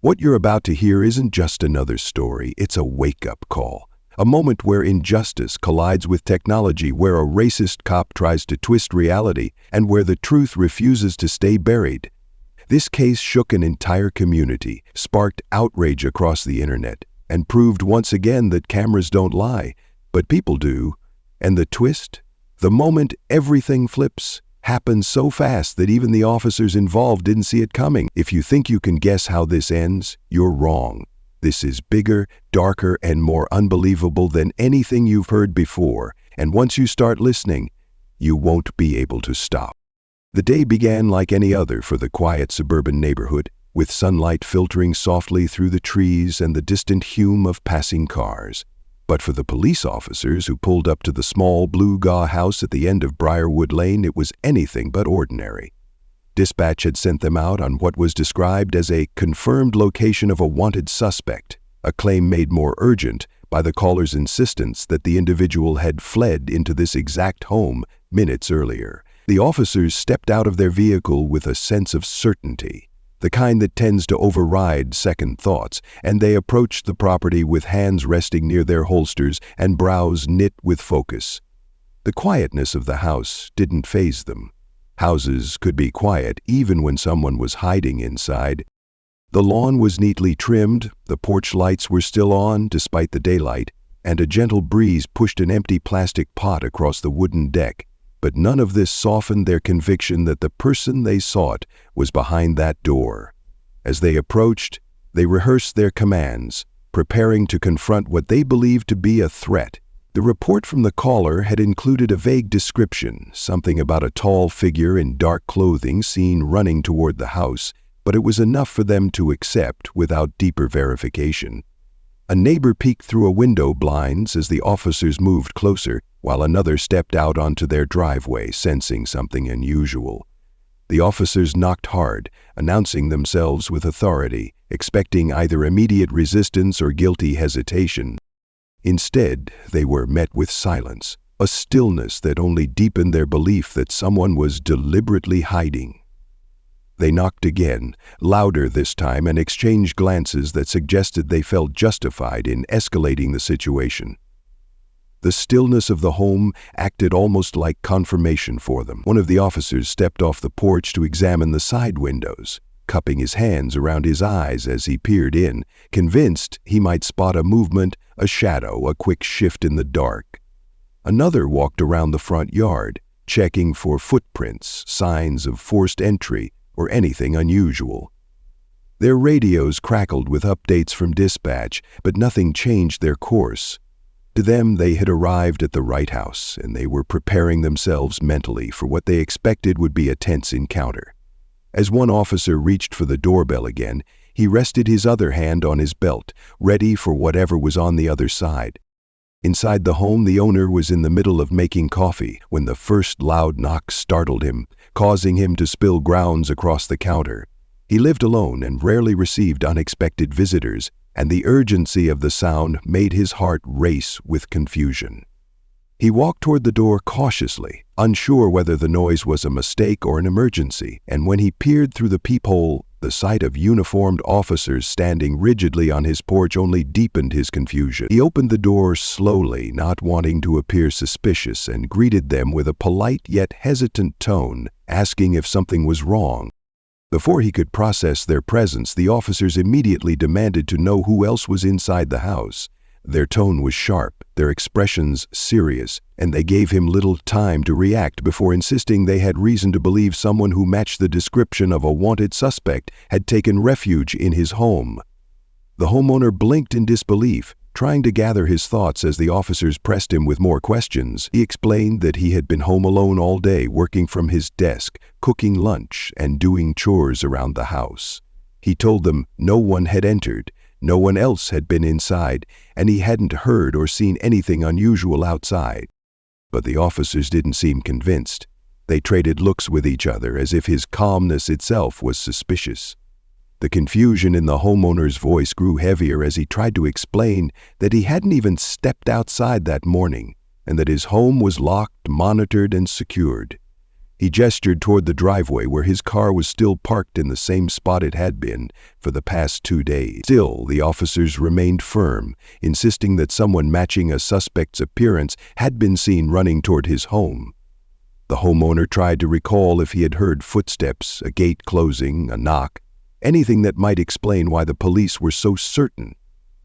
What you're about to hear isn't just another story, it's a wake-up call. A moment where injustice collides with technology, where a racist cop tries to twist reality, and where the truth refuses to stay buried. This case shook an entire community, sparked outrage across the internet, and proved once again that cameras don't lie, but people do. And the twist? The moment everything flips happens so fast that even the officers involved didn't see it coming. If you think you can guess how this ends, you're wrong. This is bigger, darker, and more unbelievable than anything you've heard before, and once you start listening, you won't be able to stop. The day began like any other for the quiet suburban neighborhood, with sunlight filtering softly through the trees and the distant hum of passing cars. But for the police officers who pulled up to the small blue gaw house at the end of Briarwood Lane, it was anything but ordinary. Dispatch had sent them out on what was described as a confirmed location of a wanted suspect, a claim made more urgent by the caller's insistence that the individual had fled into this exact home minutes earlier. The officers stepped out of their vehicle with a sense of certainty, the kind that tends to override second thoughts, and they approached the property with hands resting near their holsters and brows knit with focus. The quietness of the house didn't faze them. Houses could be quiet even when someone was hiding inside. The lawn was neatly trimmed, the porch lights were still on despite the daylight, and a gentle breeze pushed an empty plastic pot across the wooden deck. But none of this softened their conviction that the person they sought was behind that door. As they approached, they rehearsed their commands, preparing to confront what they believed to be a threat. The report from the caller had included a vague description, something about a tall figure in dark clothing seen running toward the house, but it was enough for them to accept without deeper verification. A neighbor peeked through a window blinds as the officers moved closer, while another stepped out onto their driveway, sensing something unusual. The officers knocked hard, announcing themselves with authority, expecting either immediate resistance or guilty hesitation. Instead, they were met with silence, a stillness that only deepened their belief that someone was deliberately hiding. They knocked again, louder this time, and exchanged glances that suggested they felt justified in escalating the situation. The stillness of the home acted almost like confirmation for them. One of the officers stepped off the porch to examine the side windows, cupping his hands around his eyes as he peered in, convinced he might spot a movement, a shadow, a quick shift in the dark. Another walked around the front yard, checking for footprints, signs of forced entry, or anything unusual. Their radios crackled with updates from dispatch, but nothing changed their course. To them, they had arrived at the right house, and they were preparing themselves mentally for what they expected would be a tense encounter. As one officer reached for the doorbell again, he rested his other hand on his belt, ready for whatever was on the other side. Inside the home, the owner was in the middle of making coffee when the first loud knock startled him, causing him to spill grounds across the counter. He lived alone and rarely received unexpected visitors, and the urgency of the sound made his heart race with confusion. He walked toward the door cautiously, unsure whether the noise was a mistake or an emergency, and when he peered through the peephole, the sight of uniformed officers standing rigidly on his porch only deepened his confusion. He opened the door slowly, not wanting to appear suspicious, and greeted them with a polite yet hesitant tone, asking if something was wrong. Before he could process their presence, the officers immediately demanded to know who else was inside the house. Their tone was sharp, their expressions serious, and they gave him little time to react before insisting they had reason to believe someone who matched the description of a wanted suspect had taken refuge in his home. The homeowner blinked in disbelief, trying to gather his thoughts as the officers pressed him with more questions. He explained that he had been home alone all day, working from his desk, cooking lunch, and doing chores around the house. He told them no one had entered, no one else had been inside, and he hadn't heard or seen anything unusual outside. But the officers didn't seem convinced. They traded looks with each other as if his calmness itself was suspicious. The confusion in the homeowner's voice grew heavier as he tried to explain that he hadn't even stepped outside that morning, and that his home was locked, monitored, and secured. He gestured toward the driveway where his car was still parked in the same spot it had been for the past 2 days. Still, the officers remained firm, insisting that someone matching a suspect's appearance had been seen running toward his home. The homeowner tried to recall if he had heard footsteps, a gate closing, a knock, anything that might explain why the police were so certain.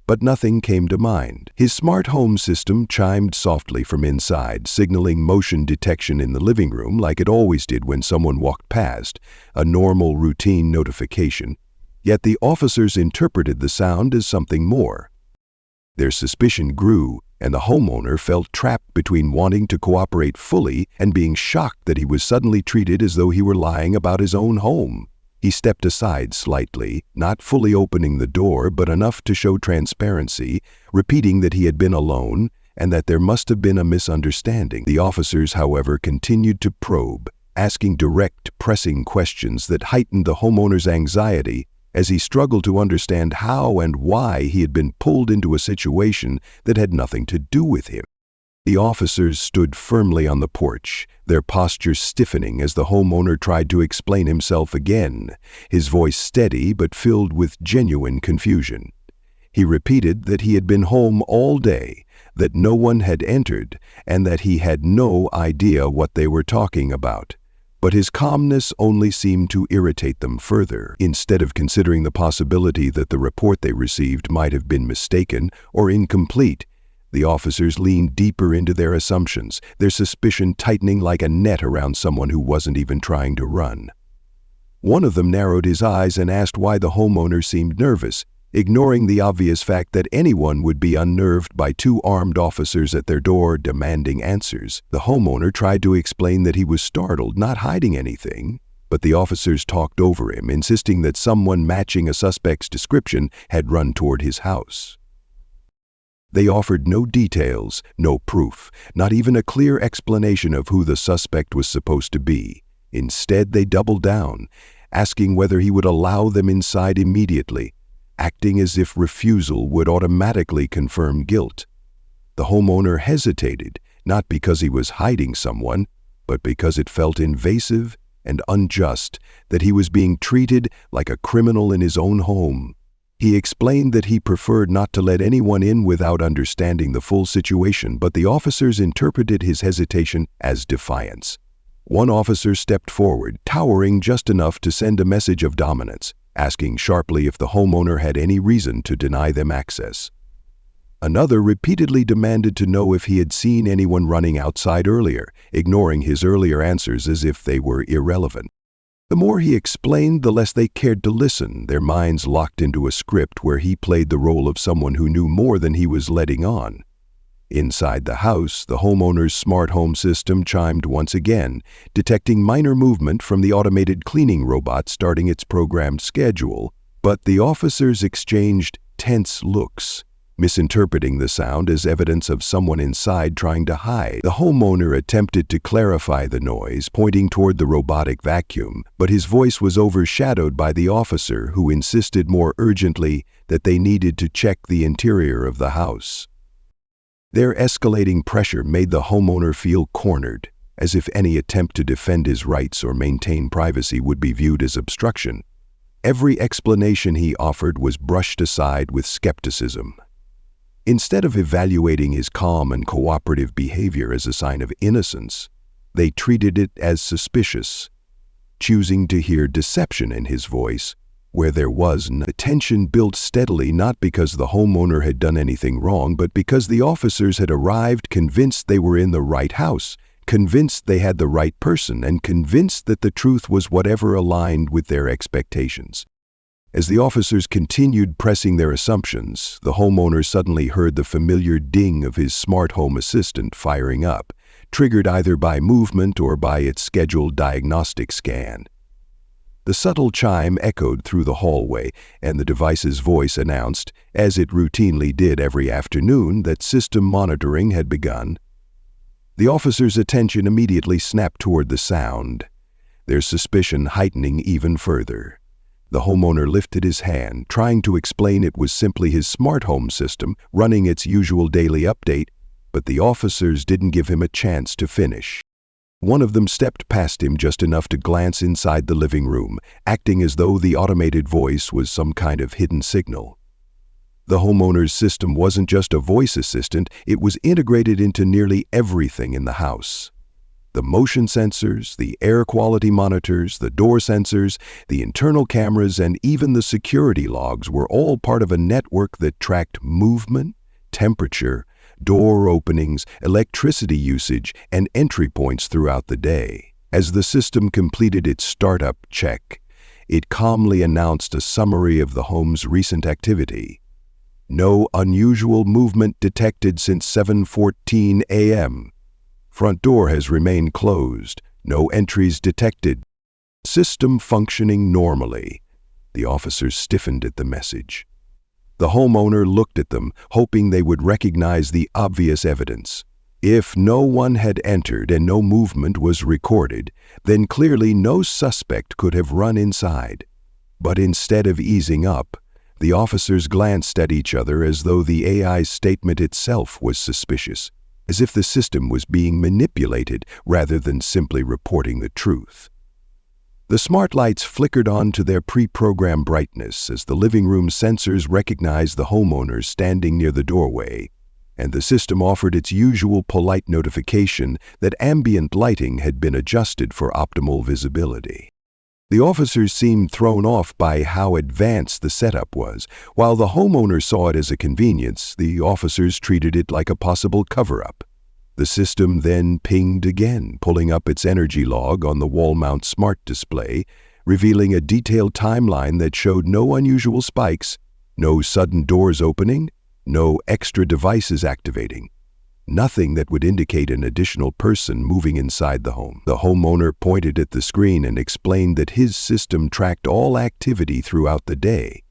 But nothing came to mind. His smart home system chimed softly from inside, signaling motion detection in the living room like it always did when someone walked past, a normal routine notification. Yet the officers interpreted the sound as something more. Their suspicion grew, and the homeowner felt trapped between wanting to cooperate fully and being shocked that he was suddenly treated as though he were lying about his own home. He stepped aside slightly, not fully opening the door, but enough to show transparency, repeating that he had been alone and that there must have been a misunderstanding. The officers, however, continued to probe, asking direct, pressing questions that heightened the homeowner's anxiety as he struggled to understand how and why he had been pulled into a situation that had nothing to do with him. The officers stood firmly on the porch, their postures stiffening as the homeowner tried to explain himself again, his voice steady but filled with genuine confusion. He repeated that he had been home all day, that no one had entered, and that he had no idea what they were talking about. But his calmness only seemed to irritate them further. Instead of considering the possibility that the report they received might have been mistaken or incomplete, the officers leaned deeper into their assumptions, their suspicion tightening like a net around someone who wasn't even trying to run. One of them narrowed his eyes and asked why the homeowner seemed nervous, ignoring the obvious fact that anyone would be unnerved by 2 armed officers at their door demanding answers. The homeowner tried to explain that he was startled, not hiding anything, but the officers talked over him, insisting that someone matching a suspect's description had run toward his house. They offered no details, no proof, not even a clear explanation of who the suspect was supposed to be. Instead, they doubled down, asking whether he would allow them inside immediately, acting as if refusal would automatically confirm guilt. The homeowner hesitated, not because he was hiding someone, but because it felt invasive and unjust that he was being treated like a criminal in his own home. He explained that he preferred not to let anyone in without understanding the full situation, but the officers interpreted his hesitation as defiance. One officer stepped forward, towering just enough to send a message of dominance, asking sharply if the homeowner had any reason to deny them access. Another repeatedly demanded to know if he had seen anyone running outside earlier, ignoring his earlier answers as if they were irrelevant. The more he explained, the less they cared to listen, their minds locked into a script where he played the role of someone who knew more than he was letting on. Inside the house, the homeowner's smart home system chimed once again, detecting minor movement from the automated cleaning robot starting its programmed schedule, but the officers exchanged tense looks, misinterpreting the sound as evidence of someone inside trying to hide. The homeowner attempted to clarify the noise, pointing toward the robotic vacuum, but his voice was overshadowed by the officer who insisted more urgently that they needed to check the interior of the house. Their escalating pressure made the homeowner feel cornered, as if any attempt to defend his rights or maintain privacy would be viewed as obstruction. Every explanation he offered was brushed aside with skepticism. Instead of evaluating his calm and cooperative behavior as a sign of innocence, they treated it as suspicious, choosing to hear deception in his voice where there was none. The tension built steadily, not because the homeowner had done anything wrong, but because the officers had arrived convinced they were in the right house, convinced they had the right person, and convinced that the truth was whatever aligned with their expectations. As the officers continued pressing their assumptions, the homeowner suddenly heard the familiar ding of his smart home assistant firing up, triggered either by movement or by its scheduled diagnostic scan. The subtle chime echoed through the hallway, and the device's voice announced, as it routinely did every afternoon, that system monitoring had begun. The officers' attention immediately snapped toward the sound, their suspicion heightening even further. The homeowner lifted his hand, trying to explain it was simply his smart home system running its usual daily update, but the officers didn't give him a chance to finish. One of them stepped past him just enough to glance inside the living room, acting as though the automated voice was some kind of hidden signal. The homeowner's system wasn't just a voice assistant, it was integrated into nearly everything in the house. The motion sensors, the air quality monitors, the door sensors, the internal cameras, and even the security logs were all part of a network that tracked movement, temperature, door openings, electricity usage, and entry points throughout the day. As the system completed its startup check, it calmly announced a summary of the home's recent activity. No unusual movement detected since 7:14 a.m. Front door has remained closed. No entries detected. System functioning normally. The officers stiffened at the message. The homeowner looked at them, hoping they would recognize the obvious evidence. If no one had entered and no movement was recorded, then clearly no suspect could have run inside. But instead of easing up, the officers glanced at each other as though the AI's statement itself was suspicious, as if the system was being manipulated rather than simply reporting the truth. The smart lights flickered on to their pre-programmed brightness as the living room sensors recognized the homeowner standing near the doorway, and the system offered its usual polite notification that ambient lighting had been adjusted for optimal visibility. The officers seemed thrown off by how advanced the setup was. While the homeowner saw it as a convenience, the officers treated it like a possible cover-up. The system then pinged again, pulling up its energy log on the wall-mount smart display, revealing a detailed timeline that showed no unusual spikes, no sudden doors opening, no extra devices activating. Nothing that would indicate an additional person moving inside the home. The homeowner pointed at the screen and explained that his system tracked all activity throughout the day.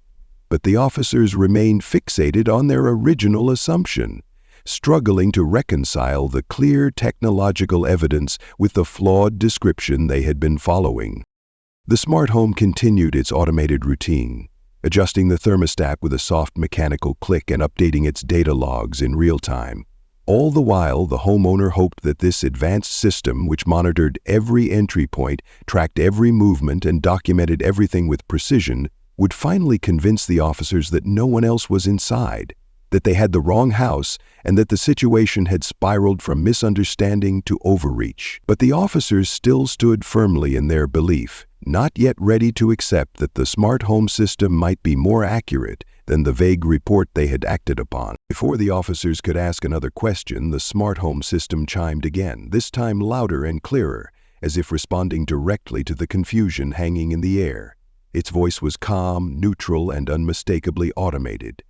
But the officers remained fixated on their original assumption, struggling to reconcile the clear technological evidence with the flawed description they had been following. The smart home continued its automated routine, adjusting the thermostat with a soft mechanical click and updating its data logs in real time. All the while, the homeowner hoped that this advanced system, which monitored every entry point, tracked every movement, and documented everything with precision, would finally convince the officers that no one else was inside, that they had the wrong house, and that the situation had spiraled from misunderstanding to overreach. But the officers still stood firmly in their belief, not yet ready to accept that the smart home system might be more accurate than the vague report they had acted upon. Before the officers could ask another question, the smart home system chimed again, this time louder and clearer, as if responding directly to the confusion hanging in the air. Its voice was calm, neutral, and unmistakably automated.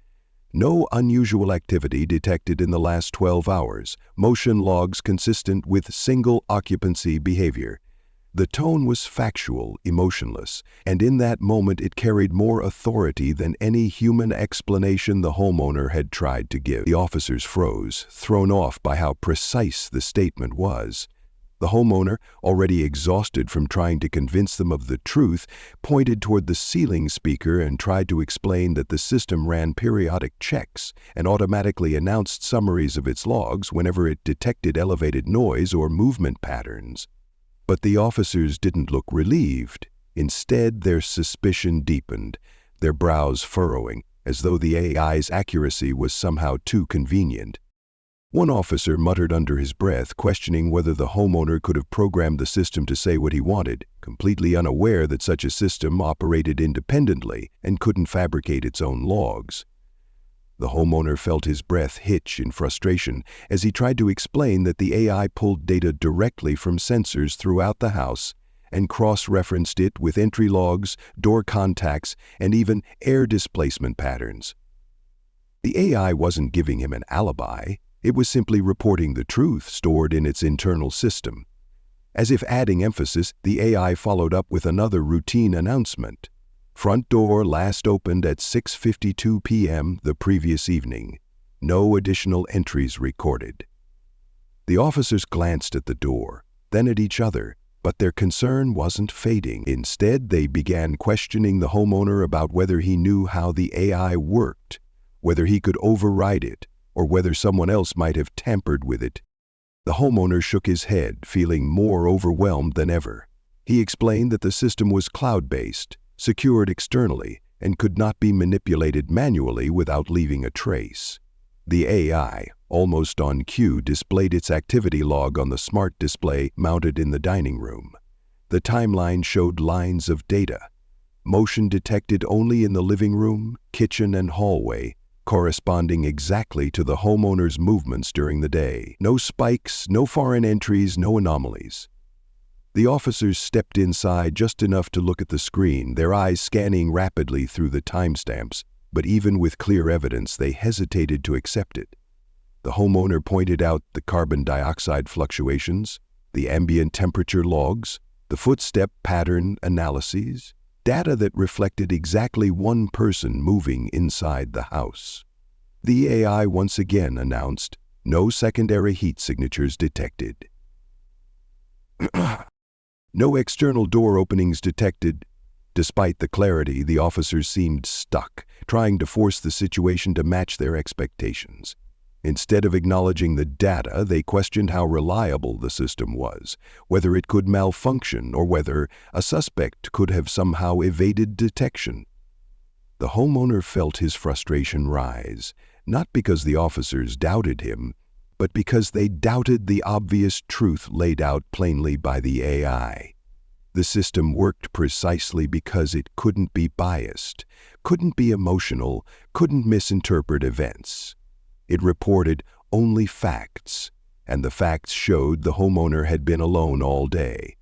No unusual activity detected in the last 12 hours, motion logs consistent with single occupancy behavior. The tone was factual, emotionless, and in that moment it carried more authority than any human explanation the homeowner had tried to give. The officers froze, thrown off by how precise the statement was. The homeowner, already exhausted from trying to convince them of the truth, pointed toward the ceiling speaker and tried to explain that the system ran periodic checks and automatically announced summaries of its logs whenever it detected elevated noise or movement patterns. But the officers didn't look relieved. Instead, their suspicion deepened, their brows furrowing, as though the AI's accuracy was somehow too convenient. One officer muttered under his breath, questioning whether the homeowner could have programmed the system to say what he wanted, completely unaware that such a system operated independently and couldn't fabricate its own logs. The homeowner felt his breath hitch in frustration as he tried to explain that the AI pulled data directly from sensors throughout the house and cross-referenced it with entry logs, door contacts, and even air displacement patterns. The AI wasn't giving him an alibi. It was simply reporting the truth stored in its internal system. As if adding emphasis, the AI followed up with another routine announcement. Front door last opened at 6:52 p.m. the previous evening. No additional entries recorded. The officers glanced at the door, then at each other, but their concern wasn't fading. Instead, they began questioning the homeowner about whether he knew how the AI worked, whether he could override it, or whether someone else might have tampered with it. The homeowner shook his head, feeling more overwhelmed than ever. He explained that the system was cloud-based, secured externally, and could not be manipulated manually without leaving a trace. The AI, almost on cue, displayed its activity log on the smart display mounted in the dining room. The timeline showed lines of data. Motion detected only in the living room, kitchen, and hallway, corresponding exactly to the homeowner's movements during the day. No spikes, no foreign entries, no anomalies. The officers stepped inside just enough to look at the screen, their eyes scanning rapidly through the timestamps, but even with clear evidence, they hesitated to accept it. The homeowner pointed out the carbon dioxide fluctuations, the ambient temperature logs, the footstep pattern analyses, data that reflected exactly one person moving inside the house. The AI once again announced, "No secondary heat signatures detected." No external door openings detected. Despite the clarity, the officers seemed stuck, trying to force the situation to match their expectations. Instead of acknowledging the data, they questioned how reliable the system was, whether it could malfunction or whether a suspect could have somehow evaded detection. The homeowner felt his frustration rise, not because the officers doubted him, but because they doubted the obvious truth laid out plainly by the AI. The system worked precisely because it couldn't be biased, couldn't be emotional, couldn't misinterpret events. It reported only facts, and the facts showed the homeowner had been alone all day.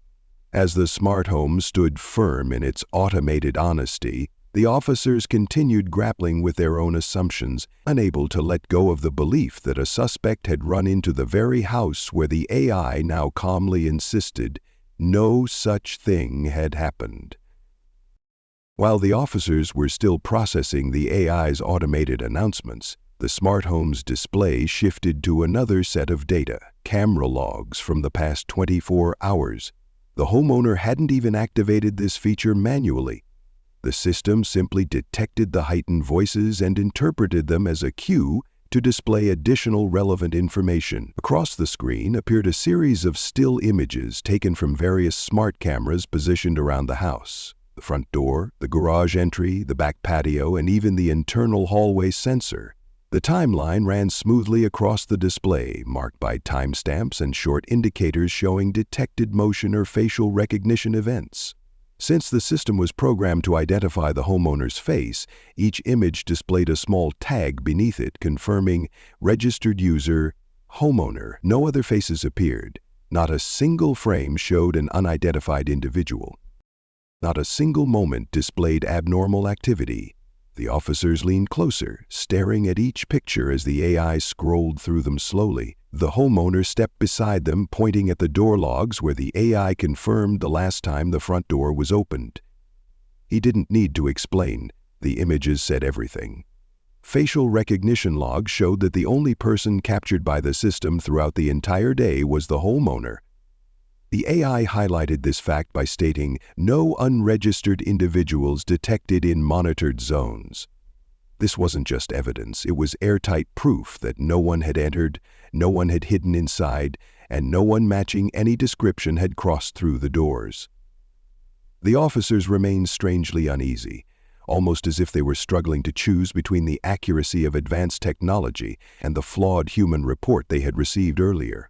As the smart home stood firm in its automated honesty, the officers continued grappling with their own assumptions, unable to let go of the belief that a suspect had run into the very house where the AI now calmly insisted no such thing had happened. While the officers were still processing the AI's automated announcements, the smart home's display shifted to another set of data, camera logs from the past 24 hours. The homeowner hadn't even activated this feature manually. The system simply detected the heightened voices and interpreted them as a cue to display additional relevant information. Across the screen appeared a series of still images taken from various smart cameras positioned around the house. The front door, the garage entry, the back patio, and even the internal hallway sensor. The timeline ran smoothly across the display, marked by timestamps and short indicators showing detected motion or facial recognition events. Since the system was programmed to identify the homeowner's face, each image displayed a small tag beneath it confirming registered user, homeowner. No other faces appeared. Not a single frame showed an unidentified individual. Not a single moment displayed abnormal activity. The officers leaned closer, staring at each picture as the AI scrolled through them slowly. The homeowner stepped beside them, pointing at the door logs where the AI confirmed the last time the front door was opened. He didn't need to explain. The images said everything. Facial recognition logs showed that the only person captured by the system throughout the entire day was the homeowner. The AI highlighted this fact by stating, "No unregistered individuals detected in monitored zones." This wasn't just evidence, it was airtight proof that no one had entered, no one had hidden inside, and no one matching any description had crossed through the doors. The officers remained strangely uneasy, almost as if they were struggling to choose between the accuracy of advanced technology and the flawed human report they had received earlier.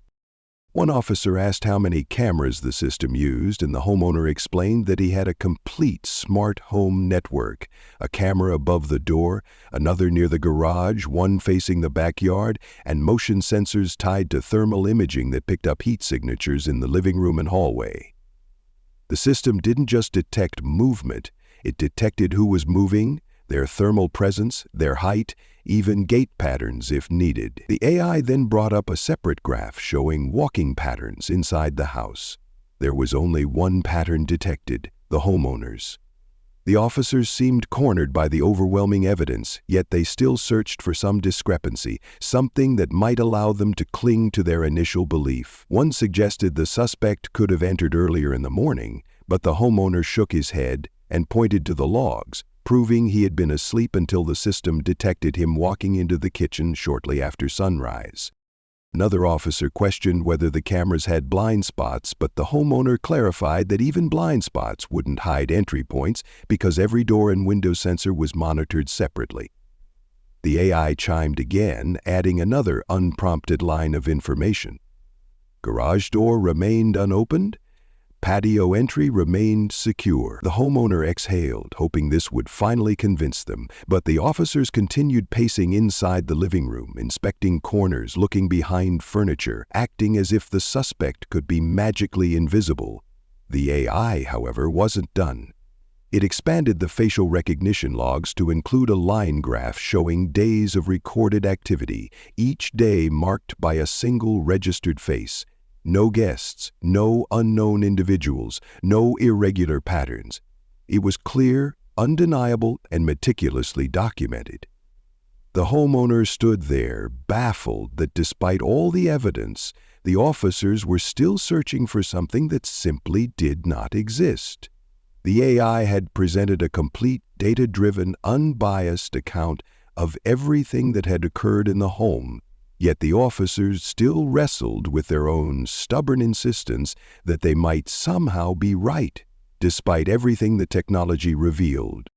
One officer asked how many cameras the system used, and the homeowner explained that he had a complete smart home network, a camera above the door, another near the garage, one facing the backyard, and motion sensors tied to thermal imaging that picked up heat signatures in the living room and hallway. The system didn't just detect movement, it detected who was moving, their thermal presence, their height, even gait patterns if needed. The AI then brought up a separate graph showing walking patterns inside the house. There was only one pattern detected, the homeowner's. The officers seemed cornered by the overwhelming evidence, yet they still searched for some discrepancy, something that might allow them to cling to their initial belief. One suggested the suspect could have entered earlier in the morning, but the homeowner shook his head and pointed to the logs, proving he had been asleep until the system detected him walking into the kitchen shortly after sunrise. Another officer questioned whether the cameras had blind spots, but the homeowner clarified that even blind spots wouldn't hide entry points because every door and window sensor was monitored separately. The AI chimed again, adding another unprompted line of information. Garage door remained unopened. Patio entry remained secure. The homeowner exhaled, hoping this would finally convince them, but the officers continued pacing inside the living room, inspecting corners, looking behind furniture, acting as if the suspect could be magically invisible. The AI, however, wasn't done. It expanded the facial recognition logs to include a line graph showing days of recorded activity, each day marked by a single registered face. No guests, no unknown individuals, no irregular patterns. It was clear, undeniable, and meticulously documented. The homeowner stood there, baffled that despite all the evidence, the officers were still searching for something that simply did not exist. The AI had presented a complete, data-driven, unbiased account of everything that had occurred in the home. Yet the officers still wrestled with their own stubborn insistence that they might somehow be right, despite everything the technology revealed.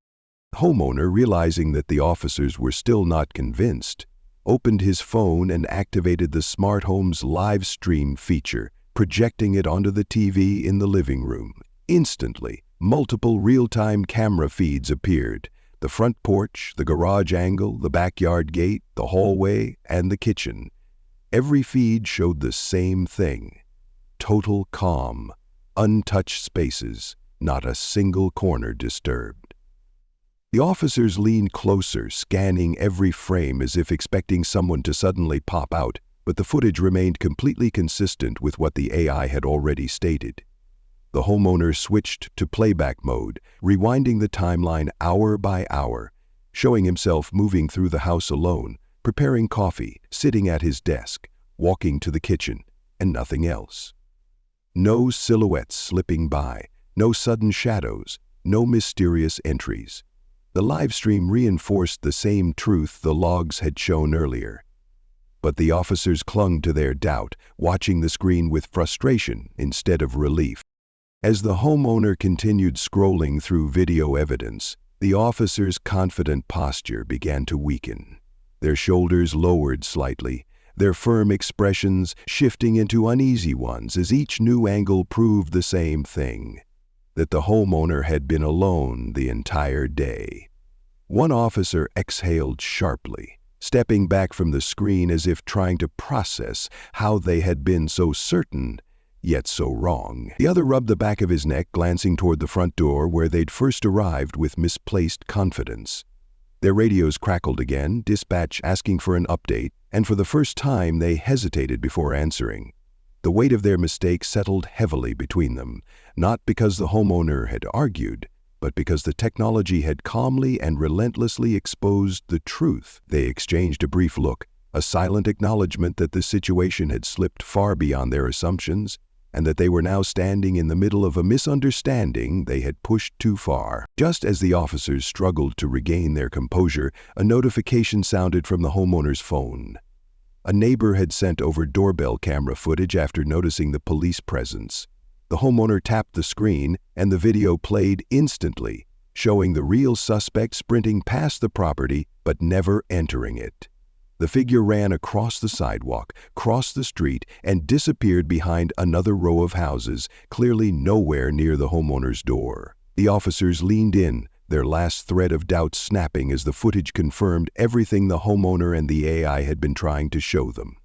The homeowner, realizing that the officers were still not convinced, opened his phone and activated the smart home's live stream feature, projecting it onto the TV in the living room. Instantly, multiple real-time camera feeds appeared. The front porch, the garage angle, the backyard gate, the hallway, and the kitchen. Every feed showed the same thing. Total calm, untouched spaces, not a single corner disturbed. The officers leaned closer, scanning every frame as if expecting someone to suddenly pop out, but the footage remained completely consistent with what the AI had already stated. The homeowner switched to playback mode, rewinding the timeline hour by hour, showing himself moving through the house alone, preparing coffee, sitting at his desk, walking to the kitchen, and nothing else. No silhouettes slipping by, no sudden shadows, no mysterious entries. The live stream reinforced the same truth the logs had shown earlier. But the officers clung to their doubt, watching the screen with frustration instead of relief. As the homeowner continued scrolling through video evidence, the officer's confident posture began to weaken. Their shoulders lowered slightly, their firm expressions shifting into uneasy ones as each new angle proved the same thing, that the homeowner had been alone the entire day. One officer exhaled sharply, stepping back from the screen as if trying to process how they had been so certain yet so wrong. The other rubbed the back of his neck, glancing toward the front door where they'd first arrived with misplaced confidence. Their radios crackled again, dispatch asking for an update, and for the first time they hesitated before answering. The weight of their mistake settled heavily between them, not because the homeowner had argued, but because the technology had calmly and relentlessly exposed the truth. They exchanged a brief look, a silent acknowledgement that the situation had slipped far beyond their assumptions, and that they were now standing in the middle of a misunderstanding they had pushed too far. Just as the officers struggled to regain their composure, a notification sounded from the homeowner's phone. A neighbor had sent over doorbell camera footage after noticing the police presence. The homeowner tapped the screen, and the video played instantly, showing the real suspect sprinting past the property but never entering it. The figure ran across the sidewalk, crossed the street, and disappeared behind another row of houses, clearly nowhere near the homeowner's door. The officers leaned in, their last thread of doubt snapping as the footage confirmed everything the homeowner and the AI had been trying to show them.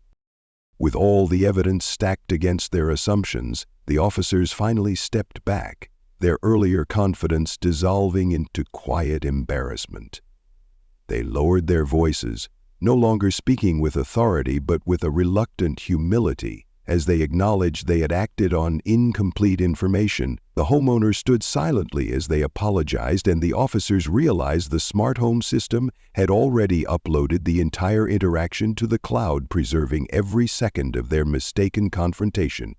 With all the evidence stacked against their assumptions, the officers finally stepped back, their earlier confidence dissolving into quiet embarrassment. They lowered their voices, no longer speaking with authority but with a reluctant humility. As they acknowledged they had acted on incomplete information, the homeowner stood silently as they apologized, and the officers realized the smart home system had already uploaded the entire interaction to the cloud, preserving every second of their mistaken confrontation.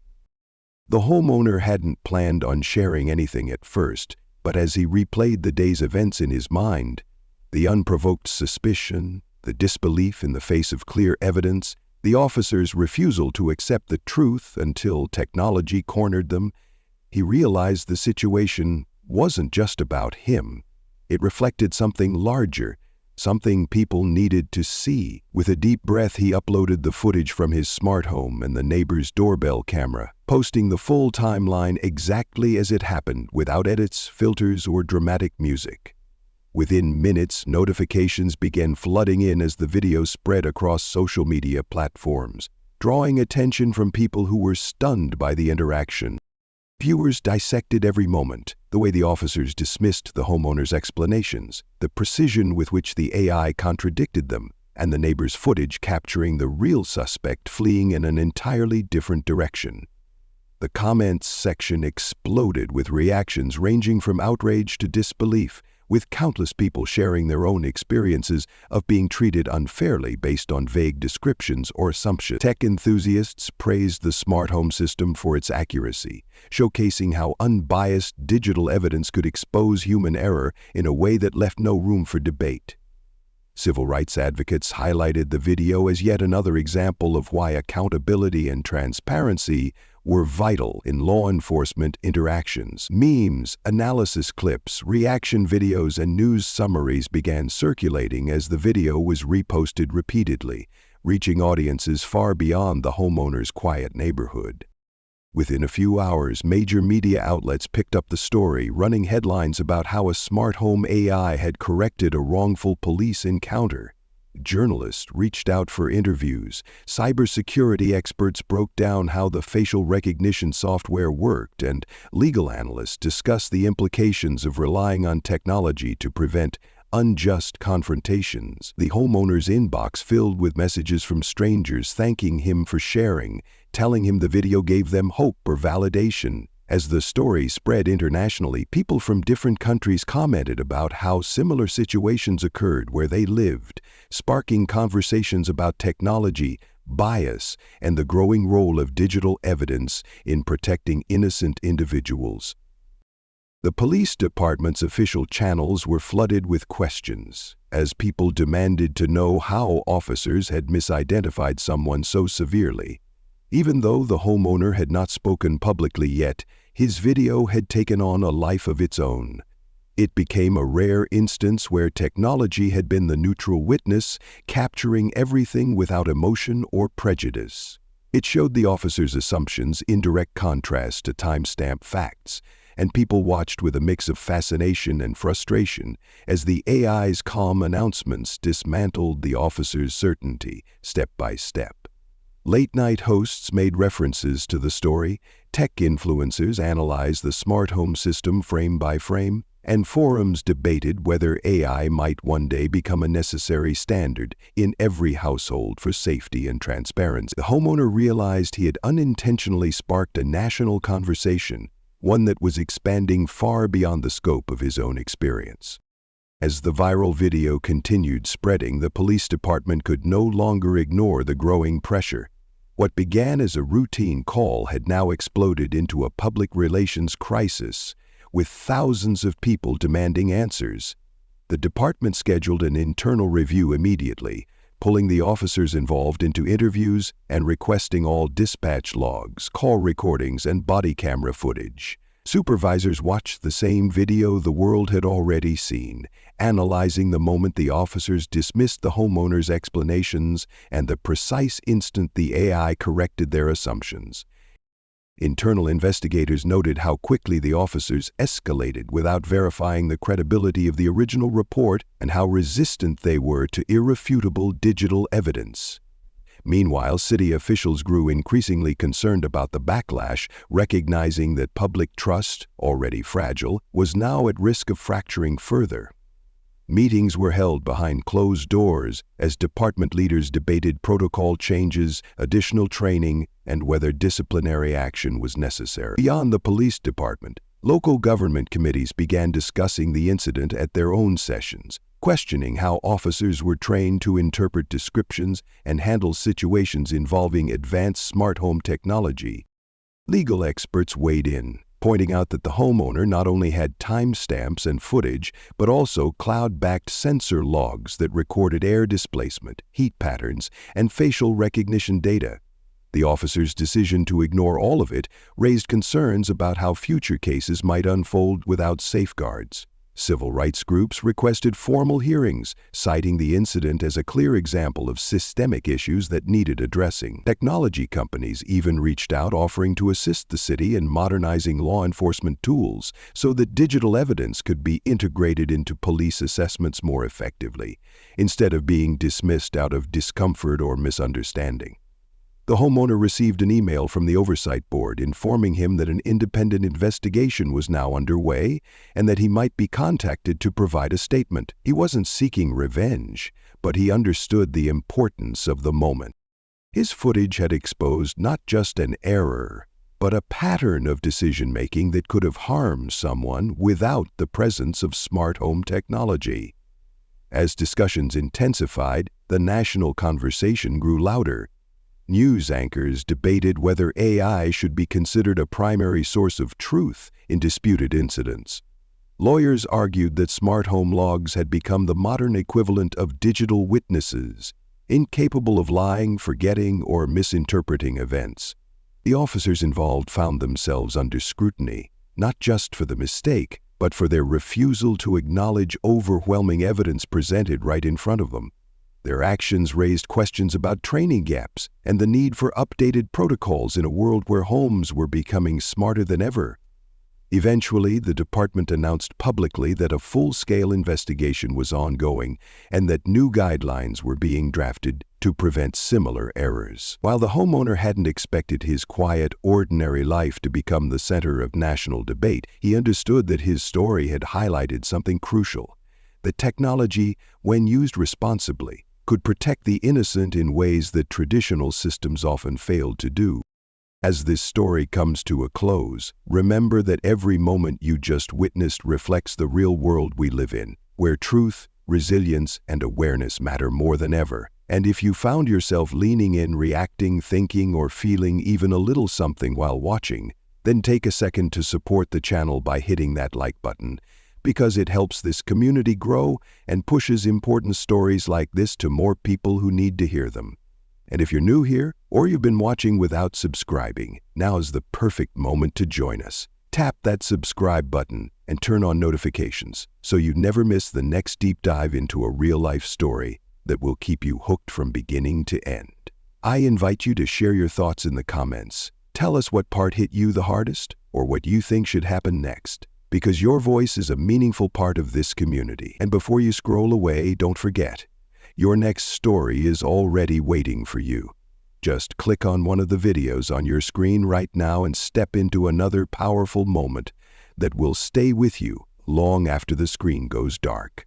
The homeowner hadn't planned on sharing anything at first, but as he replayed the day's events in his mind, the unprovoked suspicion, the disbelief in the face of clear evidence, The officers' refusal to accept the truth until technology cornered them. He realized the situation wasn't just about him. It reflected something larger, something people needed to see. With a deep breath, he uploaded the footage from his smart home and the neighbor's doorbell camera, posting the full timeline exactly as it happened, without edits, filters, or dramatic music. Within minutes, notifications began flooding in as the video spread across social media platforms, drawing attention from people who were stunned by the interaction. Viewers dissected every moment, the way the officers dismissed the homeowner's explanations, the precision with which the AI contradicted them, and the neighbor's footage capturing the real suspect fleeing in an entirely different direction. The comments section exploded with reactions ranging from outrage to disbelief, with countless people sharing their own experiences of being treated unfairly based on vague descriptions or assumptions. Tech enthusiasts praised the smart home system for its accuracy, showcasing how unbiased digital evidence could expose human error in a way that left no room for debate. Civil rights advocates highlighted the video as yet another example of why accountability and transparency were vital in law enforcement interactions. Memes, analysis clips, reaction videos, and news summaries began circulating as the video was reposted repeatedly, reaching audiences far beyond the homeowner's quiet neighborhood. Within a few hours, major media outlets picked up the story, running headlines about how a smart home AI had corrected a wrongful police encounter. Journalists reached out for interviews. Cybersecurity experts broke down how the facial recognition software worked, and legal analysts discussed the implications of relying on technology to prevent unjust confrontations. The homeowner's inbox filled with messages from strangers thanking him for sharing, telling him the video gave them hope or validation. As the story spread internationally, people from different countries commented about how similar situations occurred where they lived, sparking conversations about technology, bias, and the growing role of digital evidence in protecting innocent individuals. The police department's official channels were flooded with questions, as people demanded to know how officers had misidentified someone so severely. Even though the homeowner had not spoken publicly yet, his video had taken on a life of its own. It became a rare instance where technology had been the neutral witness, capturing everything without emotion or prejudice. It showed the officer's assumptions in direct contrast to timestamp facts, and people watched with a mix of fascination and frustration as the AI's calm announcements dismantled the officer's certainty step by step. Late-night hosts made references to the story, tech influencers analyzed the smart home system frame by frame, and forums debated whether AI might one day become a necessary standard in every household for safety and transparency. The homeowner realized he had unintentionally sparked a national conversation, one that was expanding far beyond the scope of his own experience. As the viral video continued spreading, the police department could no longer ignore the growing pressure. What began as a routine call had now exploded into a public relations crisis, with thousands of people demanding answers. The department scheduled an internal review immediately, pulling the officers involved into interviews and requesting all dispatch logs, call recordings, and body camera footage. Supervisors watched the same video the world had already seen, analyzing the moment the officers dismissed the homeowner's explanations and the precise instant the AI corrected their assumptions. Internal investigators noted how quickly the officers escalated without verifying the credibility of the original report and how resistant they were to irrefutable digital evidence. Meanwhile, city officials grew increasingly concerned about the backlash, recognizing that public trust, already fragile, was now at risk of fracturing further. Meetings were held behind closed doors as department leaders debated protocol changes, additional training, and whether disciplinary action was necessary. Beyond the police department, local government committees began discussing the incident at their own sessions, questioning how officers were trained to interpret descriptions and handle situations involving advanced smart home technology. Legal experts weighed in, pointing out that the homeowner not only had timestamps and footage, but also cloud-backed sensor logs that recorded air displacement, heat patterns, and facial recognition data. The officer's decision to ignore all of it raised concerns about how future cases might unfold without safeguards. Civil rights groups requested formal hearings, citing the incident as a clear example of systemic issues that needed addressing. Technology companies even reached out, offering to assist the city in modernizing law enforcement tools so that digital evidence could be integrated into police assessments more effectively, instead of being dismissed out of discomfort or misunderstanding. The homeowner received an email from the Oversight Board informing him that an independent investigation was now underway and that he might be contacted to provide a statement. He wasn't seeking revenge, but he understood the importance of the moment. His footage had exposed not just an error, but a pattern of decision-making that could have harmed someone without the presence of smart home technology. As discussions intensified, the national conversation grew louder. News anchors debated whether AI should be considered a primary source of truth in disputed incidents. Lawyers argued that smart home logs had become the modern equivalent of digital witnesses, incapable of lying, forgetting, or misinterpreting events. The officers involved found themselves under scrutiny, not just for the mistake, but for their refusal to acknowledge overwhelming evidence presented right in front of them. Their actions raised questions about training gaps and the need for updated protocols in a world where homes were becoming smarter than ever. Eventually, the department announced publicly that a full-scale investigation was ongoing and that new guidelines were being drafted to prevent similar errors. While the homeowner hadn't expected his quiet, ordinary life to become the center of national debate, he understood that his story had highlighted something crucial: that technology, when used responsibly, could protect the innocent in ways that traditional systems often failed to do. As this story comes to a close, remember that every moment you just witnessed reflects the real world we live in, where truth, resilience, and awareness matter more than ever. And if you found yourself leaning in, reacting, thinking, or feeling even a little something while watching, then take a second to support the channel by hitting that like button, because it helps this community grow and pushes important stories like this to more people who need to hear them. And if you're new here, or you've been watching without subscribing, now is the perfect moment to join us. Tap that subscribe button and turn on notifications so you never miss the next deep dive into a real-life story that will keep you hooked from beginning to end. I invite you to share your thoughts in the comments. Tell us what part hit you the hardest, or what you think should happen next, because your voice is a meaningful part of this community. And before you scroll away, don't forget, your next story is already waiting for you. Just click on one of the videos on your screen right now and step into another powerful moment that will stay with you long after the screen goes dark.